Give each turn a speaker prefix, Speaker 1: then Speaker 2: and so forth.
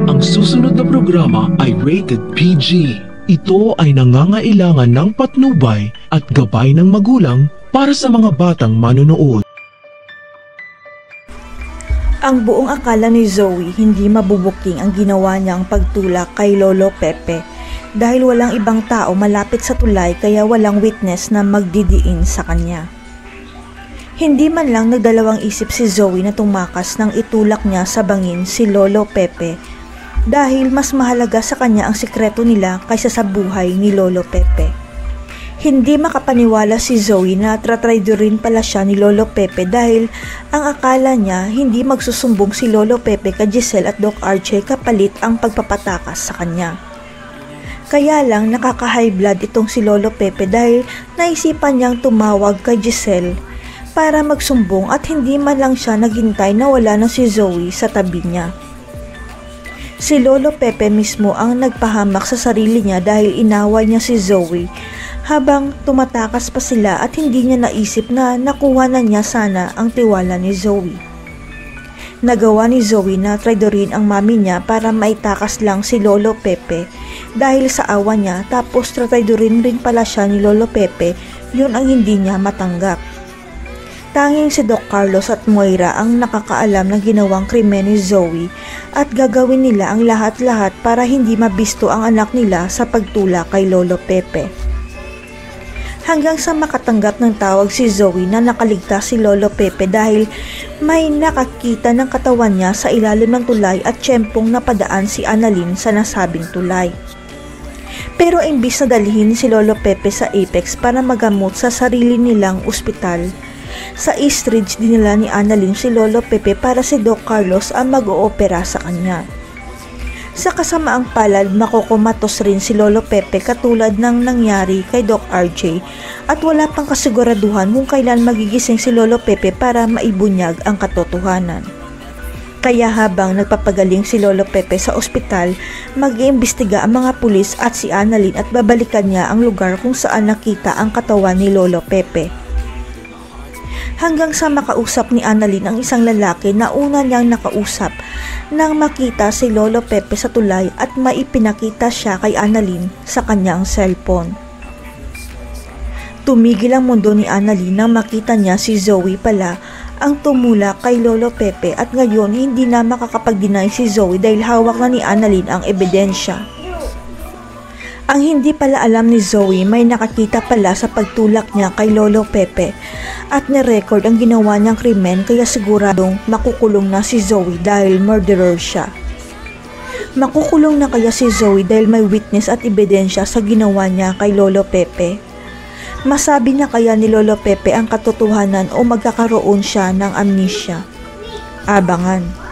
Speaker 1: Ang susunod na programa ay rated PG. Ito ay nangangailangan ng patnubay at gabay ng magulang para sa mga batang manonood.
Speaker 2: Ang buong akala ni Zoe hindi mabubuking ang ginawa niyang pagtulak kay Lolo Pepe dahil walang ibang tao malapit sa tulay kaya walang witness na magdidiin sa kanya. Hindi man lang nagdalawang isip si Zoe na tumakas nang itulak niya sa bangin si Lolo Pepe dahil mas mahalaga sa kanya ang sikreto nila kaysa sa buhay ni Lolo Pepe. Hindi makapaniwala si Zoe na tratraidorin pala siya ni Lolo Pepe dahil ang akala niya hindi magsusumbong si Lolo Pepe kay Giselle at Doc Archie kapalit ang pagpapatakas sa kanya. Kaya lang nakaka-high blood itong si Lolo Pepe dahil naisipan niyang tumawag kay Giselle para magsumbong at hindi man lang siya naghintay na wala na si Zoe sa tabi niya. Si Lolo Pepe mismo ang nagpahamak sa sarili niya dahil inaway niya si Zoe habang tumatakas pa sila at hindi niya naisip na nakuha na niya sana ang tiwala ni Zoe. Nagawa ni Zoe na traidorin ang mami niya para maitakas lang si Lolo Pepe dahil sa awa niya tapos traidorin rin pala siya ni Lolo Pepe, yun ang hindi niya matanggap. Tanging si Doc Carlos at Moira ang nakakaalam ng ginawang krimen ni Zoe at gagawin nila ang lahat-lahat para hindi mabisto ang anak nila sa pagtulak kay Lolo Pepe. Hanggang sa makatanggap ng tawag si Zoe na nakaligtas si Lolo Pepe dahil may nakakita ng katawan niya sa ilalim ng tulay at tiyempong napadaan si Annalyn sa nasabing tulay. Pero imbis na dalhin si Lolo Pepe sa Apex para magamot sa sarili nilang ospital, sa East Ridge dinala ni Annalyn si Lolo Pepe para si Doc Carlos ang mag-oopera sa kanya. Sa kasamaang palad, makokomatos rin si Lolo Pepe katulad ng nangyari kay Doc RJ at wala pang kasiguraduhan kung kailan magigising si Lolo Pepe para maibunyag ang katotohanan. Kaya habang nagpapagaling si Lolo Pepe sa ospital, mag-iimbestiga ang mga pulis at si Annalyn at babalikan niya ang lugar kung saan nakita ang katawan ni Lolo Pepe. Hanggang sa makausap ni Annalyn ang isang lalaki na una niyang nakausap nang makita si Lolo Pepe sa tulay at maipinakita siya kay Annalyn sa kanyang cellphone. Tumigil ang mundo ni Annalyn nang makita niya si Zoe pala ang tumulak kay Lolo Pepe at ngayon hindi na makakapag-deny si Zoe dahil hawak na ni Annalyn ang ebidensya. Ang hindi pala alam ni Zoe, may nakakita pala sa pagtulak niya kay Lolo Pepe at nirecord ang ginawa niyang krimen kaya siguradong makukulong na si Zoe dahil murderer siya. Makukulong na kaya si Zoe dahil may witness at ebidensya sa ginawa niya kay Lolo Pepe? Masabi niya kaya ni Lolo Pepe ang katotohanan o magkakaroon siya ng amnesia? Abangan.